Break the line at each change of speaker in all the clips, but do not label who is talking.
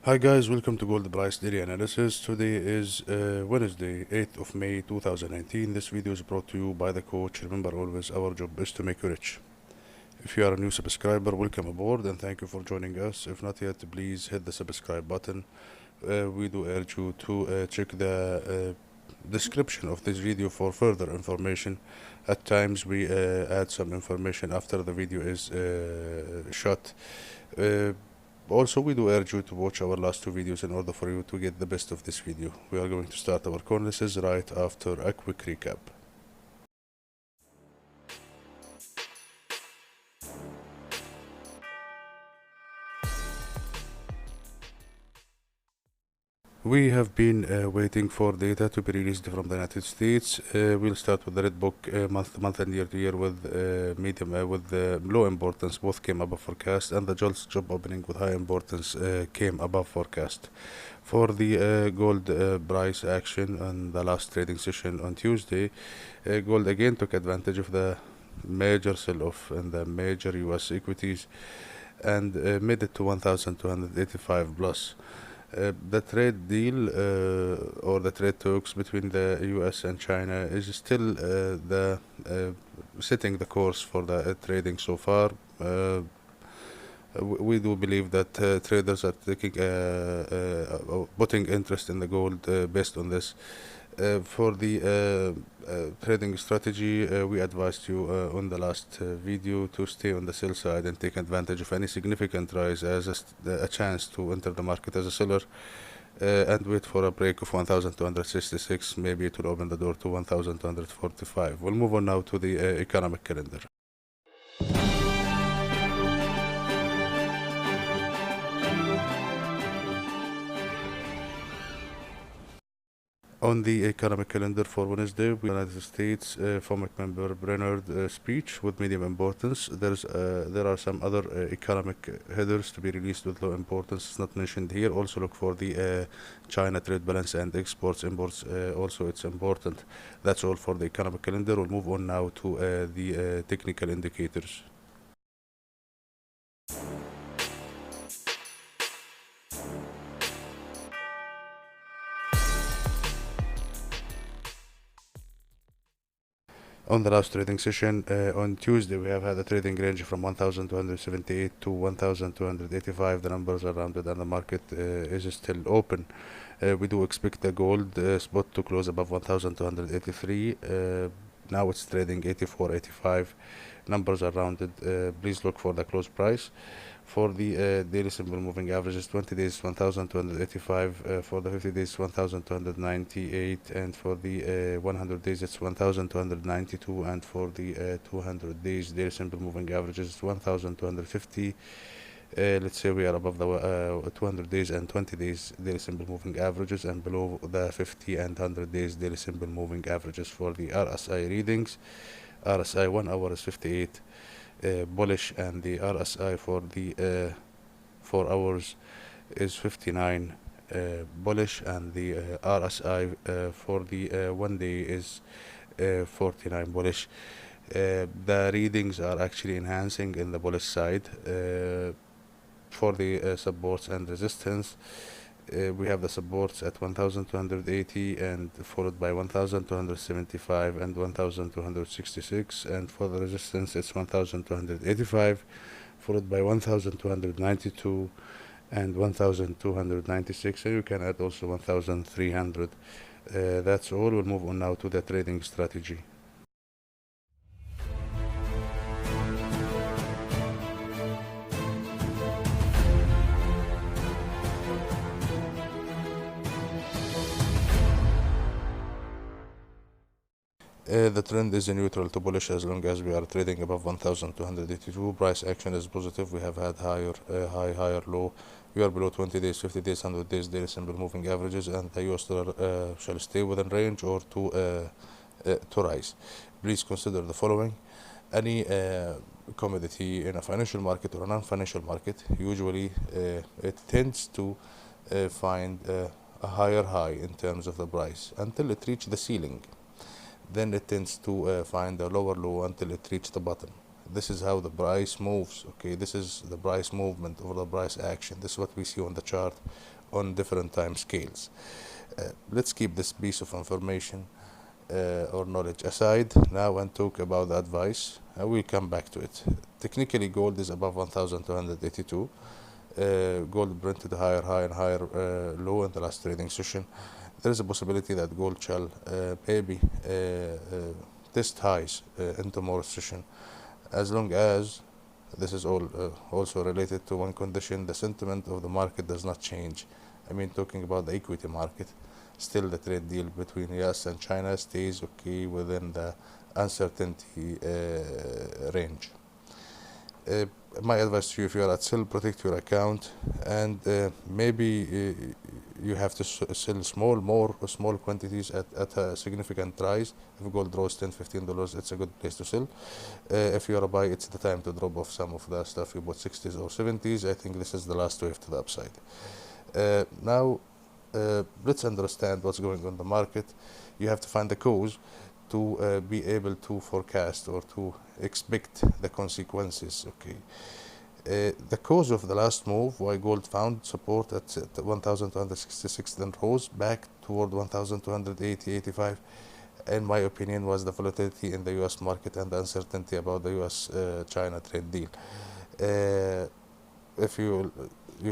Hi guys, welcome to Gold Price Daily Analysis. Today is Wednesday, 8th of May 2019. This video is brought to you by the coach. Remember always, our job is to make you rich. If you are a new subscriber, welcome aboard and thank you for joining us. If not yet, please hit the subscribe button. We do urge you to check the description of this video for further information. At times we add some information after the video is shot. Uh, Also, we do urge you to watch our last two videos in order for you to get the best of this video. We are going to start our cornices right after a quick recap. We have been waiting for data to be released from the United States. We'll start with the Red Book month to month and year to year with low importance. Both came above forecast, and the JOLTS job opening with high importance came above forecast. For the gold price action on the last trading session on Tuesday, gold again took advantage of the major sell-off in the major US equities and made it to 1,285 plus. The trade deal or the trade talks between the US and China is still setting the course for the trading so far. We do believe that traders are putting interest in the gold based on this. For the trading strategy, we advised you on the last video to stay on the sell side and take advantage of any significant rise as a chance to enter the market as a seller and wait for a break of 1,266. Maybe it will open the door to 1,245. We'll move on now to the economic calendar. On the economic calendar for Wednesday, we United States FOMC member Brainerd speech with medium importance. There are some other economic headers to be released with low importance. It's not mentioned here. Also look for the China trade balance and exports imports. Also, it's important. That's all for the economic calendar. We'll move on now to the technical indicators. On the last trading session on Tuesday, we have had a trading range from 1,278 to 1,285. The numbers are rounded and the market is still open. We do expect the gold spot to close above 1,283. Now it's trading 84.85. Numbers are rounded. Please look for the close price. For the daily simple moving averages, 20 days 1,285, for the 50 days 1,298, and for the 100 days it's 1,292, and for the 200 days daily simple moving averages it's 1,250. Let's say we are above the 200 days and 20 days daily simple moving averages and below the 50 and 100 days daily simple moving averages. For the RSI readings, RSI 1 hour is 58 bullish, and the RSI for the 4 hours is 59 bullish, and the RSI for the 1 day is 49 bullish. The readings are actually enhancing in the bullish side. For the supports and resistance, we have the supports at 1,280 and followed by 1,275 and 1,266, and for the resistance it's 1,285 followed by 1,292 and 1,296, and you can add also 1,300. That's all. We'll move on now to the trading strategy. The trend is neutral to bullish as long as we are trading above 1,282. Price action is positive. We have had higher high, higher low. We are below 20 days, 50 days, 100 days daily simple moving averages, and the US dollar shall stay within range or to rise. Please consider the following. Any commodity in a financial market or a non-financial market, usually it tends to find a higher high in terms of the price until it reaches the ceiling. Then it tends to find a lower low until it reaches the bottom. this is how the price moves. Okay, this is the price movement or the price action. This is what we see on the chart on different time scales. Let's keep this piece of information or knowledge aside now and talk about the advice. We'll come back to it. Technically, gold is above 1282. Gold printed higher high and higher low in the last trading session. There is a possibility that gold shall maybe test highs in tomorrow's session, as long as this is all also related to one condition: the sentiment of the market does not change. I mean, talking about the equity market, still the trade deal between US and China stays okay within the uncertainty range. My advice to you, if you are at sell, protect your account, and maybe you have to sell small quantities at a significant price. If gold draws $10-15, it's a good place to sell. If you are a buy, it's the time to drop off some of the stuff you bought 60s or 70s. I think this is the last wave to the upside. Now let's understand what's going on in the market. You have to find the cause to be able to forecast or to expect the consequences. Okay, the cause of the last move, why gold found support at 1266, then rose back toward 1280-85, in my opinion, was the volatility in the US market and the uncertainty about the US China trade deal. If you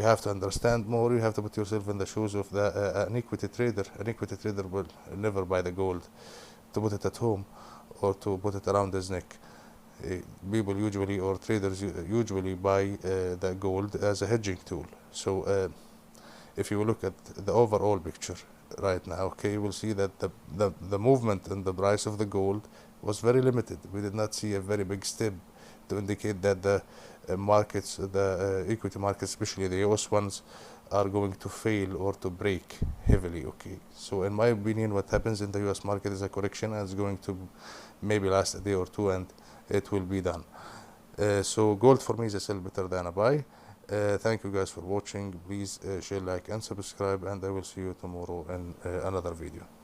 have to understand more, you have to put yourself in the shoes of an equity trader. An equity trader will never buy the gold to put it at home or to put it around his neck. People usually, or traders usually, buy the gold as a hedging tool. So if you look at the overall picture right now, okay, you will see that the movement in the price of the gold was very limited. We did not see a very big step to indicate that the markets, the equity markets, especially the US ones, are going to fail or to break heavily. Okay, so in my opinion, what happens in the US market is a correction, and it's going to maybe last a day or two, and it will be done. So gold for me is a sell better than a buy. Thank you guys for watching. Please share, like, and subscribe, and I will see you tomorrow in another video.